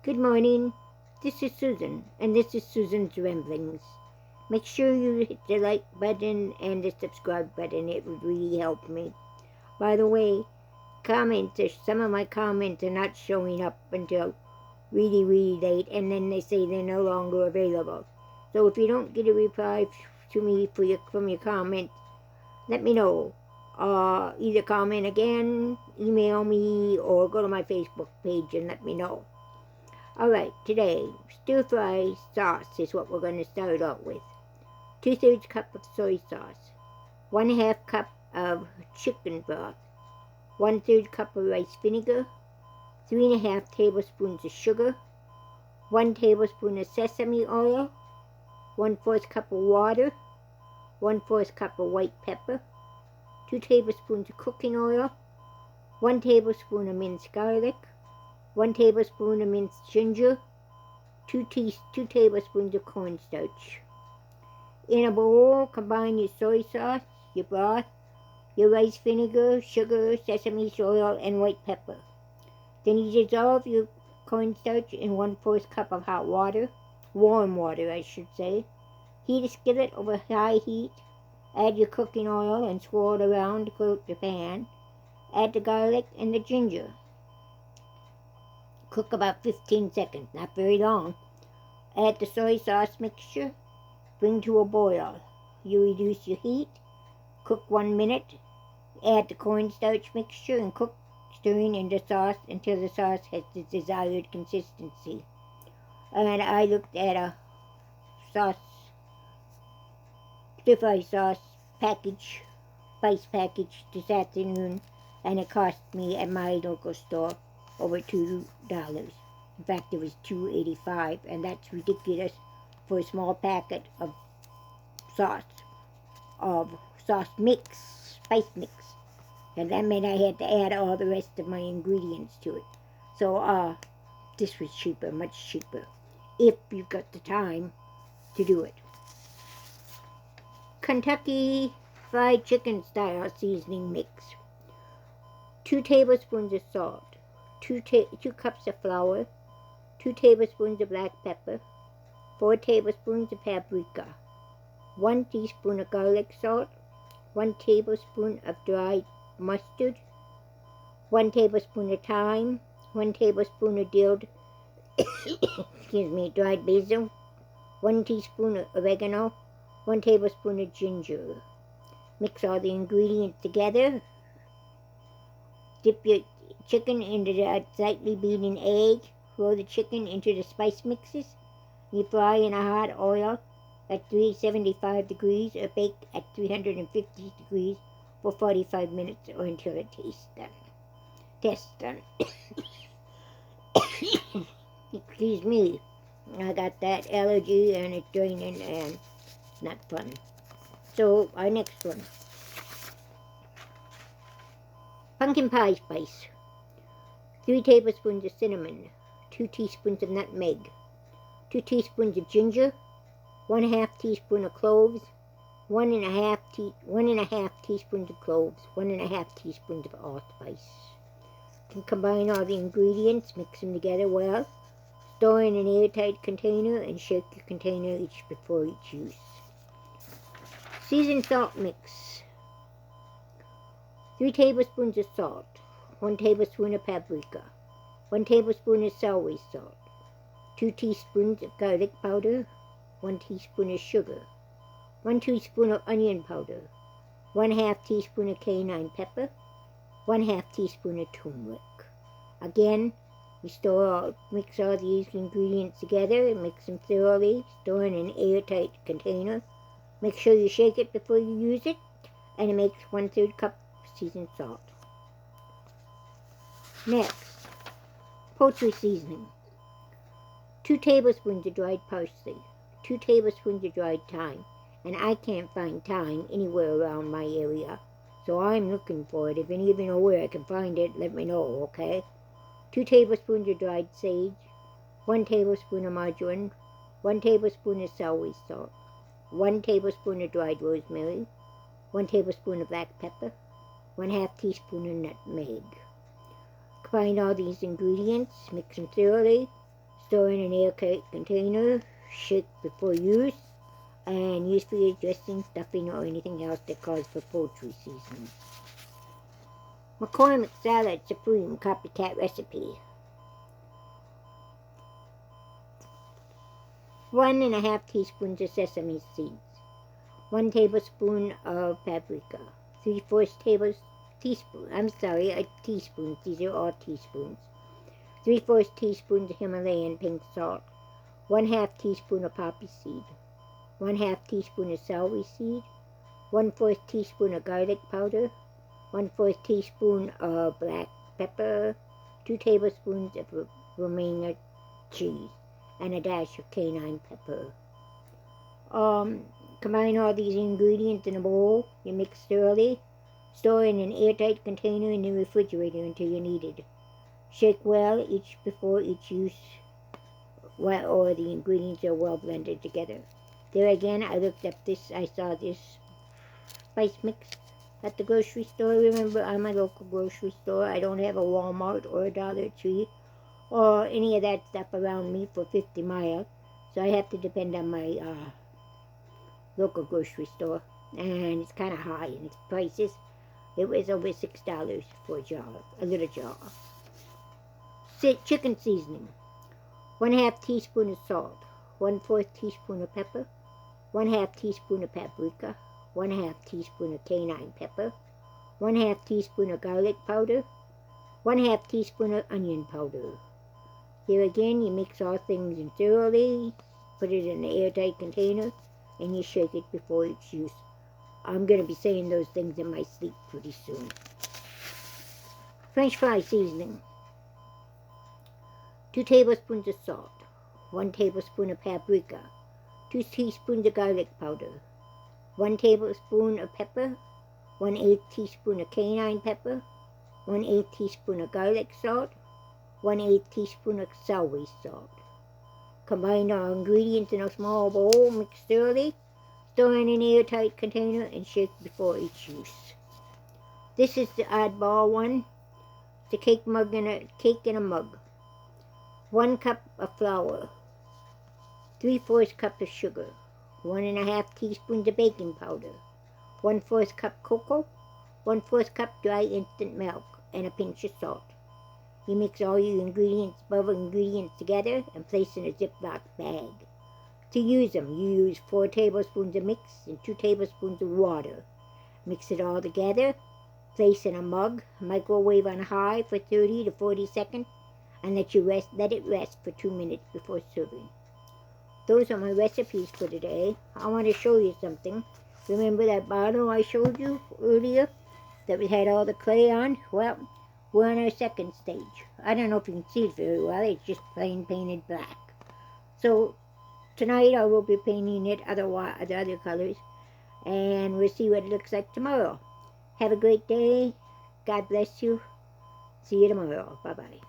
Good morning. This is Susan, and this is Susan's Ramblings. Make sure you hit the like button and the subscribe button. It would really help me. By the way, some of my comments are not showing up until really late, and then they say they're no longer available. So if you don't get a reply to me from your comment, let me know. Either comment again, email me, or go to my Facebook page and let me know. Alright, today, stir-fry sauce is what we're going to start out with. 2/3 cup of soy sauce, 1/2 cup of chicken broth, 1/3 cup of rice vinegar, 3½ tablespoons of sugar, 1 tablespoon of sesame oil, 1/4 cup of water, 1/4 cup of white pepper, 2 tablespoons of cooking oil, 1 tablespoon of minced garlic, 1 tablespoon of minced ginger, 2 tablespoons of cornstarch. In a bowl, combine your soy sauce, your broth, your rice vinegar, sugar, sesame oil, and white pepper. Then you dissolve your cornstarch in 1/4 cup of hot water, warm water I should say. Heat a skillet over high heat. Add your cooking oil and swirl it around to coat the pan. Add the garlic and the ginger. Cook about 15 seconds, not very long. Add the soy sauce mixture. Bring to a boil. You reduce your heat. Cook 1 minute. Add the cornstarch mixture and cook, stirring in the sauce until the sauce has the desired consistency. And I looked at a stir-fry sauce package, spice package this afternoon, and it cost me at my local store over $2. In fact, it was $2.85, and that's ridiculous for a small packet of sauce mix, spice mix. And that meant I had to add all the rest of my ingredients to it. So, this was cheaper, much cheaper, if you've got the time to do it. Kentucky Fried Chicken style seasoning mix. 2 tablespoons of salt, 2 cups of flour, 2 tablespoons of black pepper, 4 tablespoons of paprika, 1 teaspoon of garlic salt, 1 tablespoon of dried mustard, 1 tablespoon of thyme, 1 tablespoon of dried basil, 1 teaspoon of oregano, 1 tablespoon of ginger. Mix all the ingredients together. Dip your chicken into the slightly beaten egg. Roll the chicken into the spice mixes. You fry in a hot oil at 375 degrees or bake at 350 degrees for 45 minutes or until it tastes done. Excuse me. I got that allergy and it's draining and not fun. So, our next one. Pumpkin pie spice. 3 tablespoons of cinnamon, 2 teaspoons of nutmeg, 2 teaspoons of ginger, 1/2 teaspoon of cloves, 1½ teaspoons of cloves, 1½ teaspoons of allspice. You can combine all the ingredients, mix them together well, store in an airtight container, and shake your container before each use. Seasoned salt mix. 3 tablespoons of salt, 1 tablespoon of paprika, 1 tablespoon of celery salt, 2 teaspoons of garlic powder, 1 teaspoon of sugar, 1 teaspoon of onion powder, 1/2 teaspoon of cayenne pepper, 1/2 teaspoon of turmeric. Again, mix all these ingredients together and mix them thoroughly. Store in an airtight container. Make sure you shake it before you use it, and it makes 1/3 cup of seasoned salt. Next, poultry seasoning. 2 tablespoons of dried parsley, 2 tablespoons of dried thyme, and I can't find thyme anywhere around my area, so I'm looking for it. If any of you know where I can find it, let me know, okay? 2 tablespoons of dried sage, 1 tablespoon of marjoram, 1 tablespoon of celery salt, 1 tablespoon of dried rosemary, 1 tablespoon of black pepper, 1/2 teaspoon of nutmeg. Combine all these ingredients, mix them thoroughly, Store in an airtight container. Shake before use. And use for your dressing, stuffing, or anything else that calls for poultry seasoning. McCormick Salad Supreme Copycat Recipe. 1½ teaspoons of sesame seeds. 1 tablespoon of paprika. 3/4 teaspoons. These are all teaspoons. 3/4 teaspoons of Himalayan pink salt. 1/2 teaspoon of poppy seed. 1/2 teaspoon of celery seed. 1/4 teaspoon of garlic powder. 1/4 teaspoon of black pepper. 2 tablespoons of Romano cheese. And a dash of cayenne pepper. Combine all these ingredients in a bowl. You mix thoroughly. Store in an airtight container in the refrigerator until you need it. Shake well before each use, or the ingredients are well blended together. There again, I looked up this. I saw this spice mix at the grocery store. Remember, I'm a local grocery store. I don't have a Walmart or a Dollar Tree or any of that stuff around me for 50 miles. So I have to depend on my local grocery store. And it's kind of high in its prices. It was over $6 for a little jar. Chicken seasoning. 1/2 teaspoon of salt. 1/4 teaspoon of pepper. 1/2 teaspoon of paprika. 1/2 teaspoon of cayenne pepper. 1/2 teaspoon of garlic powder. 1/2 teaspoon of onion powder. Here again, you mix all things in thoroughly. Put it in an airtight container. And you shake it before each use. I'm going to be saying those things in my sleep pretty soon. French fry seasoning. 2 tablespoons of salt. 1 tablespoon of paprika. 2 teaspoons of garlic powder. 1 tablespoon of pepper. 1/8 teaspoon of cayenne pepper. 1/8 teaspoon of garlic salt. 1/8 teaspoon of celery salt. Combine all ingredients in a small bowl. Mix thoroughly. Store in an airtight container and shake before each use. This is the oddball one. It's a cake in a mug. 1 cup of flour. 3/4 cup of sugar. 1½ teaspoons of baking powder. 1/4 cup cocoa. 1/4 cup dry instant milk, and a pinch of salt. You mix all your above ingredients together and place in a Ziploc bag. To use them, you use 4 tablespoons of mix and 2 tablespoons of water. Mix it all together, place in a mug, microwave on high for 30 to 40 seconds, and let it rest for 2 minutes before serving. Those are my recipes for today. I want to show you something. Remember that bottle I showed you earlier that we had all the clay on? Well, we're on our second stage. I don't know if you can see it very well. It's just plain painted black. So tonight I will be painting it the other colors, and we'll see what it looks like tomorrow. Have a great day. God bless you. See you tomorrow. Bye-bye.